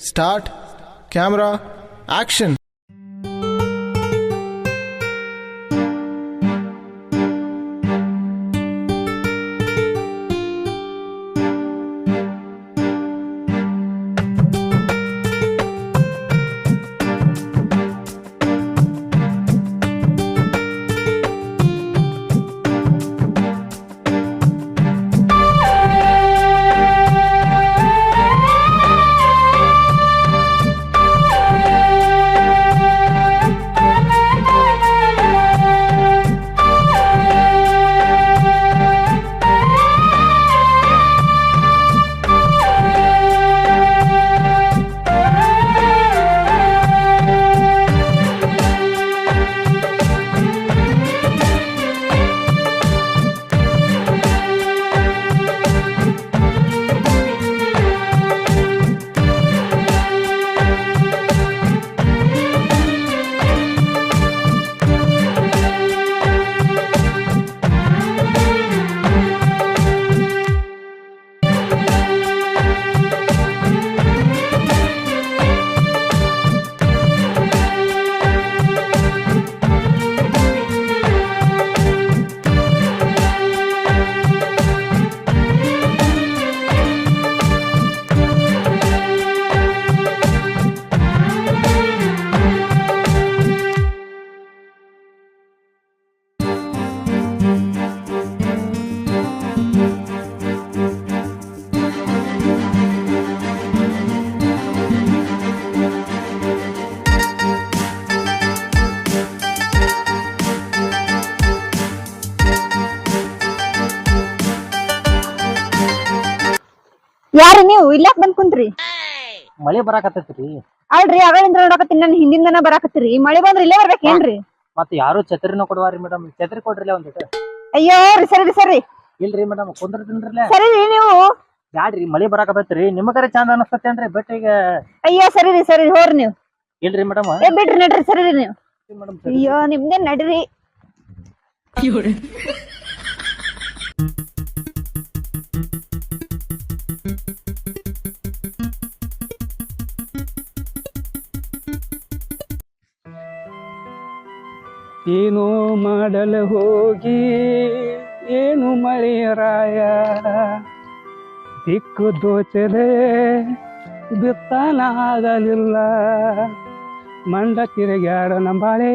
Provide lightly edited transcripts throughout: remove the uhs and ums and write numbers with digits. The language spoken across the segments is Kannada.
Start, camera, action. ಯಾರ ನೀವು ಇಲ್ಲಾಕ್ ಬಂದ್ ಕುಂತ್ರಿ? ಮಳೆ ಬರಾಕತ್ತೈತ್ರಿ. ಅಲ್ರಿ ಅಗಳಿಂದ ನೋಡಕತ್ತೀನಿ, ನನ್ ಹಿಂದಿಂದನ ಬರಾಕತ್ತೀರಿ. ಮಳೆ ಬಂದ್ರ ಇಲ್ಲೇ ಬರ್ಬೇಕೇನ್ರಿ? ಮತ್ ಯಾರು ಛತ್ರಿನ ಕೊಡುವಾರಿ ಮೇಡಮ್, ಛತ್ರಿ ಕೊಡ್ರಿಲ್ಲ ಒಂದಿಟ್ಟು. ಅಯ್ಯೋ ರೀ ಸರಿ ಸರಿ ಇಲ್ರಿ ಮೇಡಮ್ ಕುಂದ್ರತೀನ್ರಲ್ಲ. ಸರಿ ರೀ ನೀವು. ಬ್ಯಾಡ್ರಿ ಮಳಿ ಬರಾಕತ್ತೈತ್ರಿ, ನಿಮಗರೆ ಚಂದ ಅನಸ್ತೇನ್ರಿ ಬೆಟ್ಟಿಗ. ಅಯ್ಯೋ ಸರಿ ರೀ ಸರಿ ಹೋರಿ ನೀವು. ಇಲ್ರಿ ಮೇಡಮ್ ಏ ಬಿಡ್ರಿ ನಡ್ರಿ ಸರಿ ರೀ ನೀವು. ಮೇಡಮ್ ಅಯ್ಯೋ ನಿಮ್ದೇ ನಡ್ರಿ. ಏನು ಮಾಡಲು ಹೋಗಿ ಏನು ಮಳೆಯರಾಯ, ದಿಕ್ಕು ದೋಚದೆ ಬಿತ್ತನಾಗಲಿಲ್ಲ, ಮಂಡ ತಿರುಗ್ಯಾಡ ನಂಬಾಳೆ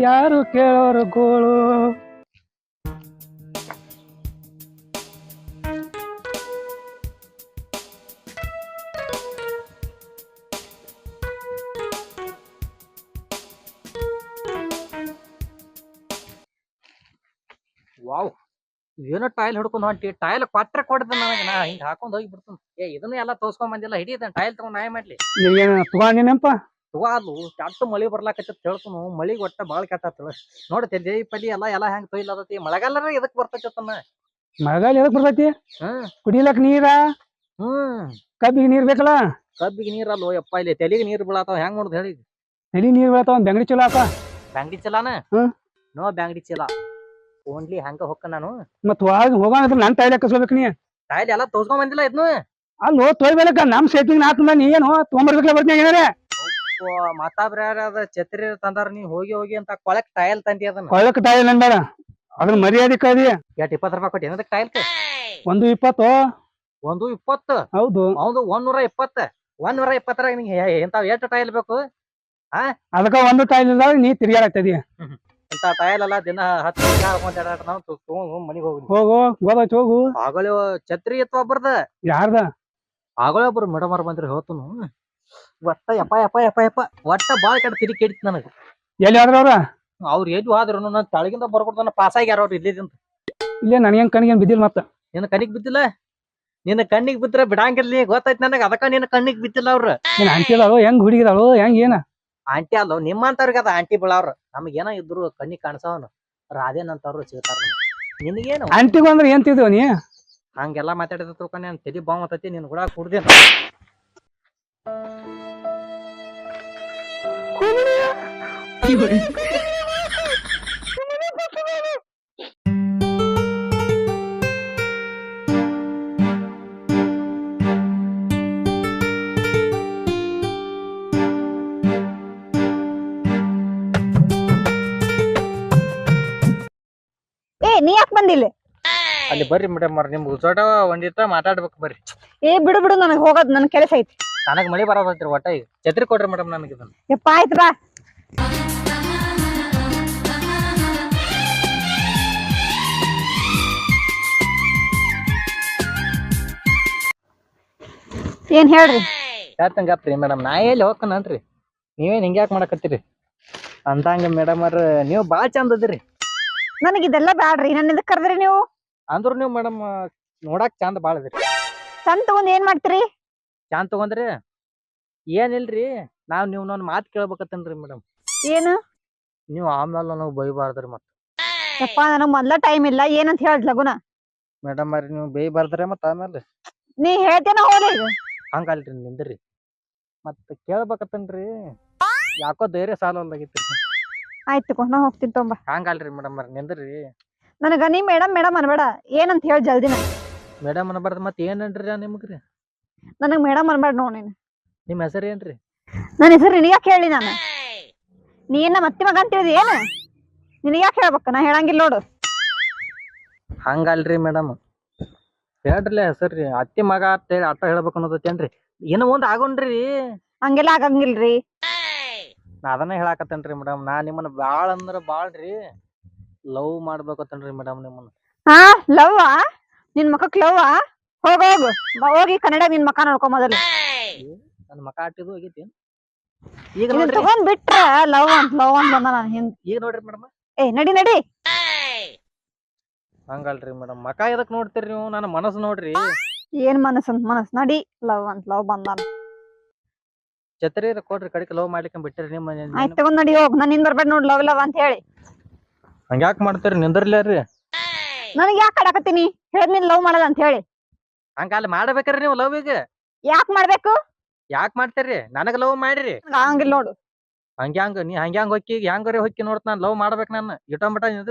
ಯಾರು ಕೇಳೋರು ಗೋಳು. ವಾವ್, ಏನೋ ಟೈಲ್ ಹಿಡ್ಕೊಂಡ್ ಹೊಂಟಿ. ಟೈಲ್ ಕೊಟ್ರೆ ಕೊಡ್ದ ನನಗ, ನಾ ಹಿಂಗ್ ಹಾಕೊಂಡ್ ಹೋಗಿ ಬಿಡ್ತೀನಿ. ಇದನ್ನ ಎಲ್ಲ ತೋರ್ಸ್ಕೊಂಡ್ ಬಂದಿಲ್ಲ, ಹಿಡಿದ ಟೈಲ್ ತಗೊಂಡ್ ನಾಯ ಮಾಡ್ಲಿ. ನೀವೇನು ತಗೊಂಡಿನಪ್ಪ? ಅದು ಕೆಟ್ಟ ಮಳಿ ಬರ್ಲಾಕತ್ತ ಹೇಳ್ತನು. ಮಳಿಗ್ ಒಟ್ಟ ಬಾಳ್ ಕೆಟ್ಟ ನೋಡ್ತಿ ಜೈ ಪದಿ ಎಲ್ಲ ಹೆಂಗ್ ತೊಯ್ಲತತಿ. ಮಳೆಗಾಲರ ಇದಕ್ ಬರ್ತೈತನ್ನ. ಮಳೆಗಾಲ ಎದಕ್ ಬರ್ತೈತಿ? ಕುಡಿಲಕ್ ನೀರ, ಕಬ್ಬಿಗೆ ನೀರ್ ಬೇಕಲ್ಲ. ಕಬ್ಬಿಗೆ ನೀರಲ್ಲೋ ಯಪ್ಪ, ಇಲ್ಲಿ ತೆಲಿಗೆ ನೀರ್ ಬೀಳತಾವ. ಹೆಂಗ್ ನೋಡ್ದು ಹೇಳಿ. ತಲಿ ನೀರ್ ಬೀಳತಾವ, ಬೆಂಗಡಿ ಚಲೋ ಆತ. ಬ್ಯಾಂಗಡಿ ಚಲಾನ? ನೋ ಬ್ಯಾಂಗಡಿ ಚಲ, ಓನ್ಲಿ ಹಂಗ ಹೊಕ್ಕ ನಾನು. ಮತ್ ಹೋಗೋಣ ನನ್ ಟೈಲ್ ಹಾಕಸ್ಕೋಬೇಕು. ನೀ ಟೈಲ್ ಎಲ್ಲ ತೋರ್ಸ್ಕೊಂಡ್ ಬಂದಿಲ್ಲ ಇದನ್ನು. ಅಲ್ಲೋ ತೊಯ್ಬೇಕ, ನಮ್ ಸೇಫಿಂಗ್ ನಾತಂದ. ನೀ ಏನು ತೊಗೊಂಬರ್ಬೇಕಲ್ಲ ಬರ್ತೀನಿ ಏನಾರೆ. ಮಾತಾಬ್ರ ಛತ್ರಿ ತಂದಾರ, ನೀ ಹೋಗಿ ಹೋಗಿ ಅಂತ ಕೊಳಕ್ ಟೈಲ್ ತಂದಿ. ಅದನ್ನ ಕೊಳಕ್ ಟೈಲ್ ಅಂದಾರ, ಅದನ್ನ ಮರ್ಯಾದೆ ಕದಿ. ಎಷ್ಟ್ 20 ರೂಪಾಯಿ ಕೊಟ್ಟಿ ಏನದಕ್ಕೆ ಟೈಲ್? 120. 120? ಹೌದು. ಹೌದು 120. 120 ನಿಂಗೆ ಎಂತಾವ್ ಎಷ್ಟು ಟೈಲ್ ಬೇಕು? ಅದಕ್ಕ ಒಂದು ಟೈಲ್ ಇಲ್ದಾಗ ನೀ ತಿರ್ಗಾಡತ್ತದಿ. ಇಂತ ಟೈಲ್ ಅಲ್ಲ, ದಿನ 10 ನಾವು ತಗೊಂಡ್ ಮನಿಗ್ ಹೋಗಿ. ಹೋಗು ಗೋದಾಚ್ ಹೋಗು. ಆಗಲೇ ಛತ್ರಿ ಇತ್ತು ಒಬ್ಬರ್ದ. ಯಾರ್ದ? ಆಗಲೇ ಒಬ್ರು ಮೇಡಮ್ ಬಂದ್ರಿ ಹೇಳ್ತನು. ಒಟ್ಟ ಯಪ್ಪ ಯಪ್ಪ ಯಪ್ಪ ಯಪ್ಪ ಒಟ್ಟ ಬಾಳ್ ಕಡೆ ತಿರುಗಿ ಕೆಡಿತ್ ನನಗ. ಎಲ್ಲಿ ಆದ್ರ ಅವ್ರ? ಅವ್ರು ಎದ್ದು ಆದ್ರು ನಾನು ತಳಗಿಂದ ಬರ್ಕೊಡ್ತಾನ. ಪಾಸ್ ಆಗ್ಯಾರ ಅವ್ರು ಇಲ್ಲಿದಿಂದ. ಇಲ್ಲೇ ನನಗೇನ್ ಕಣ್ಣಿಗೇನ್ ಬಿದ್ದಿಲ್ಲ. ಮತ್ತ ನಿನ್ನ ಕಣ್ಣಿಗೆ ಬಿದ್ದಿಲ್ಲ? ನಿನ್ನ ಕಣ್ಣಿಗೆ ಬಿದ್ರೆ ಬಿಡಂಗಿರ್ಲಿ, ಗೊತ್ತಾಯ್ತು ನನಗ. ಅದಕ್ಕ ನಿನ್ನ ಕಣ್ಣಿಗೆ ಬಿದ್ದಿಲ್ಲ ಅವ್ರು. ನೀನ್ ಆಂಟಿ ಅದಾಳು, ಹೆಂಗ್ ಹುಡುಗಿದಾಳು, ಹೆಂಗ್ ಏನ? ಆಂಟಿ ಅಲ್ಲ, ನಿಮ್ಮಂತವ್ರಿಗೆ ಅದ ಆಂಟಿ ಬೀಳವ್ರ. ನಮಗೇನ ಇದ್ರು ಕಣ್ಣಿಗೆ ಕಾಣಿಸವನು ರಾಧೇನಂತವ್ರು ಸಿಗ್ತಾರ. ನಿನಗೇನು ಆಂಟಿಗೂ ಅಂದ್ರೆ ಏನ್ ತಿಳ್ದೇವ ನೀ? ಹಂಗೆಲ್ಲಾ ಮಾತಾಡಿದ ತಿಳ್ಕೊಂಡ್ ನಾನು ತಲಿ ಬಾವ್ ಮತ್ತತಿ. ನಿನ್ ಕೂಡ ಕುಡ್ದೇನ. ಬಂದಿಲ್ಲ. ಅಲ್ಲಿ ಬರ್ರಿ ಮೇಡಮ್ ನಿಮ್ ಉಸೋಟ ಒಂದಿಟ್ಟ ಮಾತಾಡ್ಬೇಕು ಬರ್ರಿ. ಏ ಬಿಡು ಬಿಡು, ನನಗ್ ಹೋಗೋದ್ ನನ್ ಕೆಲಸ ಐತಿ. ನನಗ್ ಮಳಿ ಬರೋದೈತ್ರಿ ಒಟ್ಟ ಈಗ ಛತ್ರಿ ಕೊಡ್ರಿ ಮೇಡಮ್ ನನಗೆ ಇದನ್ನ. ಯಪ್ಪ ಆಯ್ತು ಬಾ. ಏನ್ ಹೇಳ್ರಿ? ಹೇಳ್ತಂಗಪ್ರಿ ಮೇಡಮ್, ನಾ ಎಲ್ಲಿ ಹೋಗ್ಕನನ್ರಿ, ನೀವೇನ್ ಹಿಂಗ್ಯಾಕ್ ಮಾಡಕತ್ತೀರಿ ಅಂತಂಗ ಮೇಡಮ್ ಅವ್ರ ನೀವು ಬಾಳ ಚಂದ ಅದಿರಿ. ನನಗ್ ಇದೆಲ್ಲ ಬ್ಯಾಡ್ರಿ. ನನ್ನ ಎದಕ್ ಕರ್ದ್ರಿ ನೀವು? ಅಂದ್ರ ನೀವು ಮೇಡಮ್ ನೋಡಾಕ್ ಚಂದ ಬಾಳ ಅದಿರಿ. ಚಂದ ತಗೊಂಡ್ ಏನ್ ಮಾಡ್ತೀರಿ? ಚಂದ ತಗೊಂಡ್ರಿ ಏನಿಲ್ರಿ, ನಾವ್ ನೀವ್ ಮಾತ್ ಕೇಳ್ಬೇಕತ್ತನ್ರಿ ಮೇಡಮ್. ಏನು? ನೀವು ಆಮೇಲೆ ನನಗ್ ಬೈಬಾರ್ದ್ರಿ ಮತ್ತ. ಯಪ್ಪ ನನಗ್ ಮೊದ್ಲ ಟೈಮ್ ಇಲ್ಲ, ಏನಂತ ಹೇಳ್ ಲಗುನ. ಮೇಡಮ್ ಅವ್ರಿ ನೀವು ಬೈಬಾರ್ದ್ರಿ ಮತ್ತ ಆಮೇಲೆ. ನೀ ಹೇಳ್ತೇನ ಹೋಗ್ಲಿ ಈಗ. ಹಂಗಲ್ರಿ ನಿಂದ್ರಿ ಮತ್ತ ಕೇಳ್ಬೇಕತ್ತನ್ರಿ, ಯಾಕೋ ಧೈರ್ಯ ಸಾಲಲ್ಲಾಗಿತ್ರಿ. ಆಯ್ತು ತಗೋ, ನಾ ಹೋಗ್ತೀನಿ ತೊಂಬ. ಹಂಗಲ್ರಿ ಮೇಡಮ್ ಅವ್ರಿ ನಿಂದ್ರಿ. ನನಗ ನೀ ಮೇಡಮ್ ಮೇಡಮ್ ಅನ್ಬೇಡ, ಏನಂತ ಹೇಳಿ ಜಲ್ದಿನ. ಮೇಡಮ್ ಅನ್ಬಾರ್ದು ಮತ್ ಏನ್ರಿ ನಿಮ್ಗ್ರಿ? ನನಗ್ ಮೇಡಮ್ ಅನ್ಬೇಡ ನೋಡ್ ನೀನ್. ನಿಮ್ ಹೆಸರು ಏನ್ರಿ? ನನ್ನ ಹೆಸರು ನಿನಗ್ಯಾಕೆ ಹೇಳಿ ನಾನು? ನೀ ಏನ ಮತ್ತಿ ಮಗ ಅಂತ ಹೇಳಿದಿ ಏನ? ನಿನಗ್ಯಾಕೆ ಹೇಳ್ಬೇಕ? ನಾ ಹೇಳಂಗಿಲ್ಲ ನೋಡು. ಹಂಗಲ್ರಿ ಮೇಡಮ್, ಹೇಳ್ರಲ್ಲ ಹೆಸರ್ರಿ, ಅತ್ತಿ ಮಗ ಅಂತ ಹೇಳಿ ಆಟ ಹೇಳ್ಬೇಕು ಅನ್ನೋದತ್ತೇನ್ರಿ? ಏನೋ ಒಂದ್ ಆಗೋಣ್ರಿ. ಹಂಗೆಲ್ಲ ಆಗಂಗಿಲ್ರಿ. ನಾ ಅದನ್ನ ಹೇಳಾಕತ್ತೇನ್ರಿ ಮೇಡಮ್, ನಾ ನಿಮ್ಮನ್ನ ಬಾಳ ಅಂದ್ರ ಬಾಳ್ರಿ ಲವ್ ಮಾಡ್ಬೇಕತ್ತನ್ರಿ ಮೇಡಮ್ ನಿಮ್ಮನ್ನ. ಹಾ ಲವ್ವಾ? ನಿನ್ ಮಕಕ್ ಲವ್ವಾ? ಹೋಗೋಗು ಹೋಗಿ ಕನ್ನಡ ನಿನ್ ಮಕ ನೋಡ್ಕೊ ಮೊದಲು. ನನ್ ಮಕ ಆಟಿದು ಹೋಗೈತಿ ಈಗ ಇದನ್ ನೋಡ್ರಿ. ತಗೊಂಡ್ ಬಿಟ್ರ ಲವ್ ಅಂತ ಬಂದ ನಾನು ಹಿಂದ್. ಈಗ ನೋಡ್ರಿ ಮೇಡಮ್. ಏ ನಡಿ ನಡಿ. ಹಂಗಲ್ರಿ ಮೇಡಮ್, ಮಕ ಎದಕ್ ನೋಡ್ತೀರಿ ನೀವು? ನನ್ನ ಮನಸ್ಸು ನೋಡ್ರಿ. ಏನ್ ಮನಸ್ ಅಂತ ಮನಸ್ ನಡಿ. ಲವ್ ಬಂದಾನ. ಛತ್ರಿ ಕೊಡ್ರಿ, ಕಡಿಕೆ ಲವ್ ಮಾಡ್ಲಿಕ್ಕೆ ಬಿಟ್ಟಿರಿ ನಿಮ್ಮ. ಆಯ್ತು ತಗೊಂಡ್ ನಡಿ ಹೋಗ್. ನನ್ ಹಿಂದ್ ಬರ್ಬೇಡ ನೋಡ್ ಲವ್ ಅಂತ ಹೇಳಿ. ಹಂಗ್ಯಾಕ್ ಮಾಡ್ತೀರಿ? ನಿಂದ್ರಲ್ರಿ. ನನಗ್ ಯಾಕೆ ಕಡಕತ್ತೀನಿ ಹೇಳಿ? ನೀನ್ ಲವ್ ಮಾಡಲ್ಲ ಅಂತ ಹೇಳಿ. ಹಂಗ ಅಲ್ಲಿ ಮಾಡ್ಬೇಕ್ರಿ ನೀವು ಲವ್. ಈಗ ಯಾಕೆ ಮಾಡ್ಬೇಕು? ಯಾಕೆ ಮಾಡ್ತೀರಿ? ನನಗ ಲವ್ ಮಾಡಿರಿ. ಆಗಂಗಿಲ್ಲ ನೋಡು. ಹಂಗ್ಯಾಂಗ ಹೊಕ್ಕಿ ಹೆಂಗಾರ ಹೊಕ್ಕಿ ನೋಡ್ತ ನಾನು ಲವ್ ಮಾಡ್ಬೇಕು. ನಾನು ಇಟಮಟ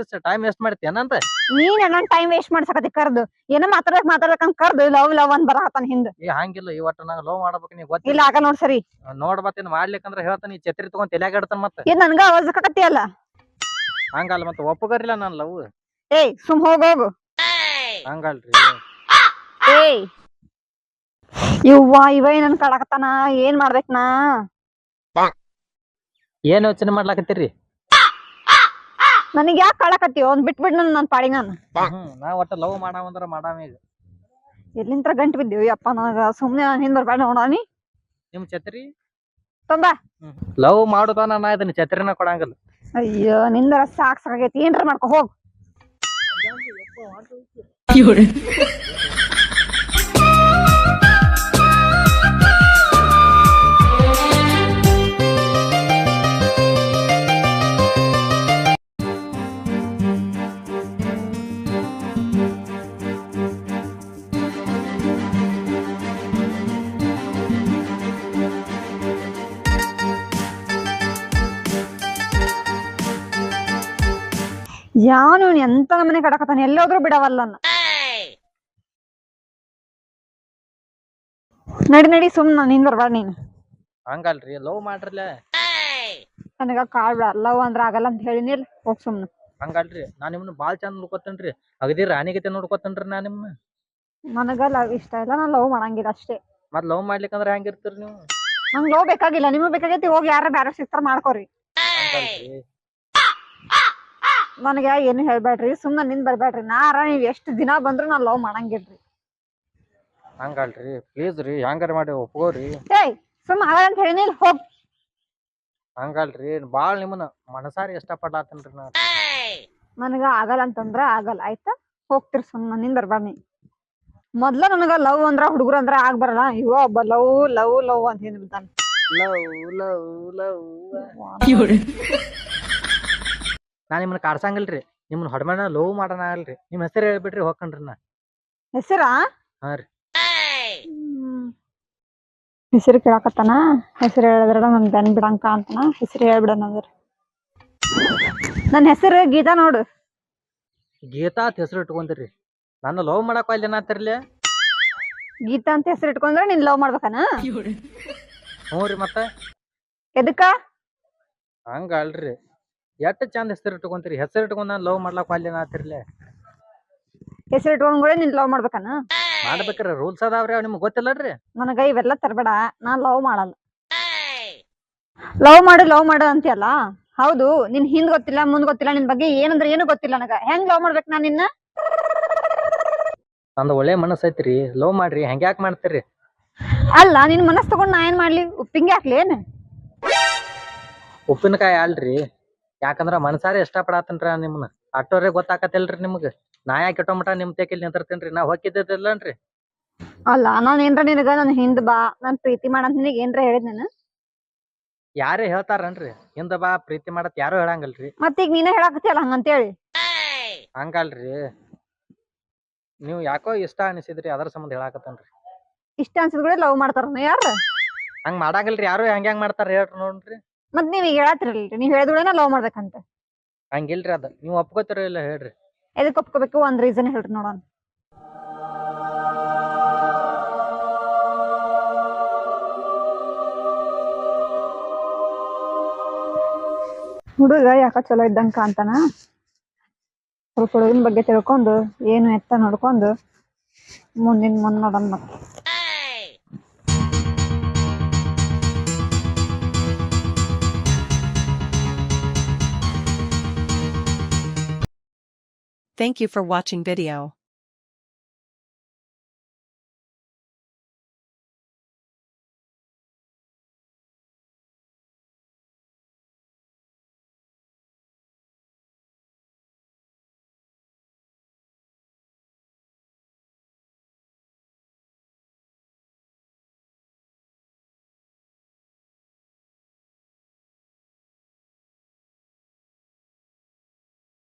ಟೈಮ್ ವೇಸ್ಟ್ ಮಾಡ್ತೇನಂತ. ನೀನ್ ನನ್ ಟೈಮ್ ವೇಸ್ಟ್ ಮಾಡ್ಸಕತಿ ಕರ್ದು. ಏನೋ ಮಾತಾಡ್ಬೇಕಂತ ಕರ್ದು ಲವ್ ಅಂದ್ ಬರಕತ್ತಾನ ಹಿಂದ್. ಹಂಗಿಲ್ಲ, ಇವತ್ತು ನಂಗೆ ಲವ್ ಮಾಡ್ಬೇಕು ನೀ ಇಲ್ಲ ಗೊತ್ತಿಲ್ಲ. ಆಗ ನೋಡ್ ಸರಿ ನೋಡ್ಬತ್ತೇನ್ ಮಾಡ್ಲಿಕ್ಕಂದ್ರ ಹೇಳ್ತಾನ, ಈ ಛತ್ರಿ ತಗೊಂಡ್ ತಲೆಯಾಗ ಇಡ್ತಾನ. ಮತ್ತೆ ಏನ್ ನನ್ಗ ಅವಜಕತ್ತಿ ಅಲ್ಲ? ಹಂಗಲ್ಲ ಮತ್ತೆ ಒಪ್ಪಗರಿಲ್ಲ ನಾನು ಲವ್. ಏಯ್ ಸುಮ್ ಹೋಗೋಗು. ಹಂಗಲ್ರಿ. ಏಯ್ ಇವ ನನ್ ಕಡಕತ್ತಾನ, ಏನ್ ಮಾಡ್ಬೇಕ್ ನಾ? ಏನ್ ಯೋಚನೆ ಮಾಡ್ಲಾಕತ್ತೀರಿ? ನನಗ್ ಯಾಕೆ ಕಳಕತ್ತಿ? ಒಂದ್ ಬಿಟ್ಬಿಡ್ ನನ್ ಪಾಡಿ ನಾನು. ನಾ ಒಟ್ಟ ಲವ್ ಮಾಡಾವಂದ್ರ ಮಾಡಾವ. ಈಗ ಎಲ್ಲಿಂತ್ರ ಗಂಟು ಬಿದ್ದೀವಿ ಅಪ್ಪ ನನಗ. ಸುಮ್ನೆ ನಾನ್ ಹಿಂದ್ ಬರ್ಬೇಡ ನೋಡಾನಿ. ನಿಮ್ ಛತ್ರಿ ತುಂಬ ಲವ್ ಮಾಡುದಾನ, ನಾ ಇದನ್ನ ಛತ್ರಿನ ಕೊಡಂಗಿಲ್ಲ. ಅಯ್ಯೋ ನಿಂದರ ಸಾಕಾಗೈತಿ. ಏನ್ರ ಮಾಡ್ಕೊ ಹೋಗ್. ಯಾವನು ಎಂತ ನಮ್ಮನೆ ಕಡಕತ್ತಾನ, ಎಲ್ಲೋದ್ರೂ ಬಿಡವಲ್ಲ. ನಡಿ ನಡಿ ಸುಮ್ನ ನೀನ್ ಬರ್ಬಾರ ನೀನು. ಹಂಗಲ್ರಿ, ಲವ್ ಮಾಡ್ರಲ್ಲ. ನನಗ ಕಾಳ್ಬೇಡ. ಲವ್ ಅಂದ್ರ ಆಗಲ್ಲ ಅಂತ ಹೇಳಿನಿಲ್, ಹೋಗ್ ಸುಮ್ನ. ಹಂಗಲ್ರಿ, ನಾ ನಿಮ್ನ ಬಾಳ್ ಚಂದ ನೋಡ್ಕೊತೇನ್ರಿ. ಅಗದಿ ರಾಣಿಗತೆ ನೋಡ್ಕೊತೇನ್ರಿ ನಾ ನಿಮ್ನ. ನನಗ ಲವ್ ಇಷ್ಟ ಇಲ್ಲ, ನಾನ್ ಲವ್ ಮಾಡಂಗಿಲ್ಲ ಅಷ್ಟೇ. ಮತ್ ಲವ್ ಮಾಡ್ಲಿಕ್ಕಂದ್ರ ಹೆಂಗಿರ್ತೀರಿ ನೀವು? ನಂಗ್ ಲವ್ ಬೇಕಾಗಿಲ್ಲ, ನಿಮಗ್ ಬೇಕಾಗೈತಿ ಹೋಗಿ ಯಾರ ಬ್ಯಾರ ಸಿಗ್ತಾರ ಮಾಡ್ಕೋರಿ. ನನಗ ಏನು ಹೇಳ್ಬೇಡ್ರಿ, ಸುಮ್ನ ನಿಂದ್ ಬರ್ಬೇಡ್ರಿ. ನೀವ್ ಎಷ್ಟ್ ದಿನ ಬಂದ್ರು ನಾನ್ ಲವ್ ಮಾಡಂಗಿಲ್ರಿ. ಹಂಗಲ್ರಿ, ಪ್ಲೀಸ್ ರೀ, ಹೆಂಗಾರ ಮಾಡಿ ಒಪ್ಕೋರಿ. ಏಯ್ ಸುಮ್ ಆಗಲ್ಲ ಅಂತ ಹೇಳಿನಿಲ್, ಹೋಗ್. ಹಂಗಲ್ರಿ, ಬಾಳ್ ನಿಮ್ಮನ್ನ ಮನಸಾರಿ ಇಷ್ಟ ಪಡ್ಲಾತೇನ್ರಿ ನಾ. ನನಗ ಆಗಲ್ಲ ಅಂತಂದ್ರ ಆಗಲ್ಲ, ಆಯ್ತಾ? ಹೋಗ್ತಿರ್ ಸುಮ್ನ ನಿಂದ್ ಬರ್ಬೇಡ ನೀ. ಮೊದ್ಲ ನನಗ ಲವ್ ಅಂದ್ರ ಹುಡುಗರು ಅಂದ್ರ ಆಗ್ ಬರಲ್ಲ. ಇವ ಒಬ್ಬ ಲವ್ ಲವ್ ಲವ್ ಅಂತ ಏನ್ ಬಿಡ್ತಾನ. ನಾ ನಿಮ್ಮನ್ನ ಕಾಡ್ಸಂಗಿಲ್ರಿ, ನಿಮ್ಮನ್ನ ಹೊಡ್ಮಣ್ಣ ಲವ್ ಮಾಡೋಣ ಅಲ್ರಿ. ನಿಮ್ ಹೆಸರು ಹೇಳ್ಬಿಟ್ರಿ ಹೋಗ್ಕಣ್ರಿ ನಾ. ಹೆಸರಾ? ಹಾ ರೀ. ಹೆಸರು ಕೇಳಾಕತ್ತಾನ. ಹೆಸರು ಹೇಳಿದ್ರ ನನ್ ಬೆನ್ ಬಿಡಂಕ ಅಂತಾನ. ಹೆಸರು ಹೇಳ್ಬಿಡನಂದ್ರ ನನ್ ಹೆಸರು ಗೀತಾ ನೋಡು. ಗೀತಾ ಅಂತ ಹೆಸರು ಇಟ್ಕೊಂತೀರಿ, ನಾನು ಲವ್ ಮಾಡಕ್ ಅಲ್ಲಿ ಏನಾತಿರ್ಲಿ? ಗೀತಾ ಅಂತ ಹೆಸರು ಇಟ್ಕೊಂಡ್ರೆ ನೀನ್ ಲವ್ ಮಾಡ್ಬೇಕಾನ? ಹ್ಞೂ ರೀ. ಮತ್ತ ಎದಕ್ಕ? ಹಂಗ ಅಲ್ರಿ, ಎಷ್ಟ್ ಚಂದ ಹೆಸರು ಇಟ್ಕೊಂತೀರಿ. ಹೆಸರು ಇಟ್ಕೊಂಡ್ ನಾನು ಲವ್ ಮಾಡ್ಲಾಕ ಅಲ್ಲಿ ಏನಾತಿರ್ಲಿ? ಹೆಸರು ಇಟ್ಕೊಂಡ್ಗಳೇ ನಿನ್ ಲವ್ ಮಾಡ್ಬೇಕನ? ಮಾಡ್ಬೇಕ್ರಿ ರೂಲ್ಸ್ ಅದಾವ್ರಿ ಅವ್ ನಿಮ್ಗೆ ಗೊತ್ತಿಲ್ಲಡ್ರಿ. ನನಗ ಇವೆಲ್ಲ ತರಬೇಡ, ನಾನ್ ಲವ್ ಮಾಡಲ್ಲ. ಲವ್ ಮಾಡು ಅಂತೀಯಲ್ಲ, ಹೌದು ನಿನ್ ಹಿಂದ್ ಗೊತ್ತಿಲ್ಲ ಮುಂದ್ ಗೊತ್ತಿಲ್ಲ, ನಿನ್ ಬಗ್ಗೆ ಏನಂದ್ರೆ ಏನು ಗೊತ್ತಿಲ್ಲ ನನಗ. ಹೆಂಗ್ ಲವ್ ಮಾಡ್ಬೇಕು ನಾನ್ ನಿನ್ನ? ನಂದು ಒಳ್ಳೆ ಮನಸ್ಸು ಐತ್ರಿ, ಲವ್ ಮಾಡ್ರಿ. ಹಂಗ್ಯಾಕ್ ಮಾಡ್ತೀರಿ? ಅಲ್ಲ ನಿನ್ ಮನಸ್ ತಗೊಂಡ್ ನಾ ಏನ್ ಮಾಡ್ಲಿ? ಉಪ್ಪಿಂಗಿ ಹಾಕ್ಲಿ ಏನ್? ಉಪ್ಪಿನಕಾಯಿ ಅಲ್ರಿ, ಯಾಕಂದ್ರ ಮನಸಾರೆ ಇಷ್ಟ ಪಡಾತನ್ರಿ ನಿಮ್ನ. ಅಟ್ಟೋರೆ ಗೊತ್ತಾಕತಿಲ್ರಿ ನಿಮ್ಗ. ನಾ ಯಾಕೆ ಇಟ್ಟೋ ಮಟ ನಿಮ್ ತೆಕಿಲ್ ನಿಂತಿರ್ತೇನ್ರಿ, ನಾ ಹೊಕ್ಕಿದ್ದೇನ್ರಿ. ಅಲ್ಲ ನಾನ್ ಏನ್ರ ನಿನಗ ನನ್ ಹಿಂದ್ ಬಾ, ನಾನ್ ಪ್ರೀತಿ ಮಾಡಂತ ನಿನಗ್ ಏನ್ರ ಹೇಳಿದ್ ನಾನು? ಯಾರೇ ಹೇಳ್ತಾರನ್ರಿ ಹಿಂದ ಬಾ ಪ್ರೀತಿ ಮಾಡತ್, ಯಾರು ಹೇಳಂಗಲ್ರಿ. ಮತ್ತೀಗ ನೀನೇ ಹೇಳಾಕತಿಯಲ್ಲ ಹಂಗಂತೇಳಿ. ಹಂಗಲ್ರಿ, ನೀವು ಯಾಕೋ ಇಷ್ಟ ಅನಿಸಿದ್ರಿ ಅದ್ರ ಸಂಬಂಧ ಹೇಳಾಕತ್ತನ್ರಿ. ಇಷ್ಟ ಅನ್ಸಿದ್ಗಳೇ ಲವ್ ಮಾಡ್ತಾರ ಯಾರ? ಹಂಗ್ ಮಾಡಾಗಲ್ರಿ ಯಾರು. ಹೆಂಗ್ ಮಾಡ್ತಾರ ಹೇಳ್ರಿ ನೋಡ್ರಿ. ಮತ್ ನೀವ್ ಈಗ ಹೇಳತ್ತಿರಲ್ರಿ, ನೀವ್ ಹೇಳಿದ್ಗಳೇನ ಲವ್ ಮಾಡ್ಬೇಕಂತ. ಹಂಗಿಲ್ರಿ, ಅದ ನೀವ್ ಒಪ್ಕೋತಿರೋ ಇಲ್ಲ ಹೇಳ್ರಿ. ಎದಕ್ ಒಪ್ಕೋಬೇಕು? ಒಂದ್ ರೀಸನ್ ಹೇಳ್ರಿ ನೋಡೋಣ. ಹುಡುಗ ಯಾಕ ಚಲೋ ಇದ್ದಂಗ ಕಾಂತಾನ. ಸ್ವಲ್ಪ ಹುಡುಗನ ಬಗ್ಗೆ ತಿಳ್ಕೊಂಡು ಏನು ಎತ್ತ ನೋಡ್ಕೊಂಡು ಮುಂದಿನ ಮುಂದ್ ನೋಡೋಣ ಮತ್ತೆ. Thank you for watching video.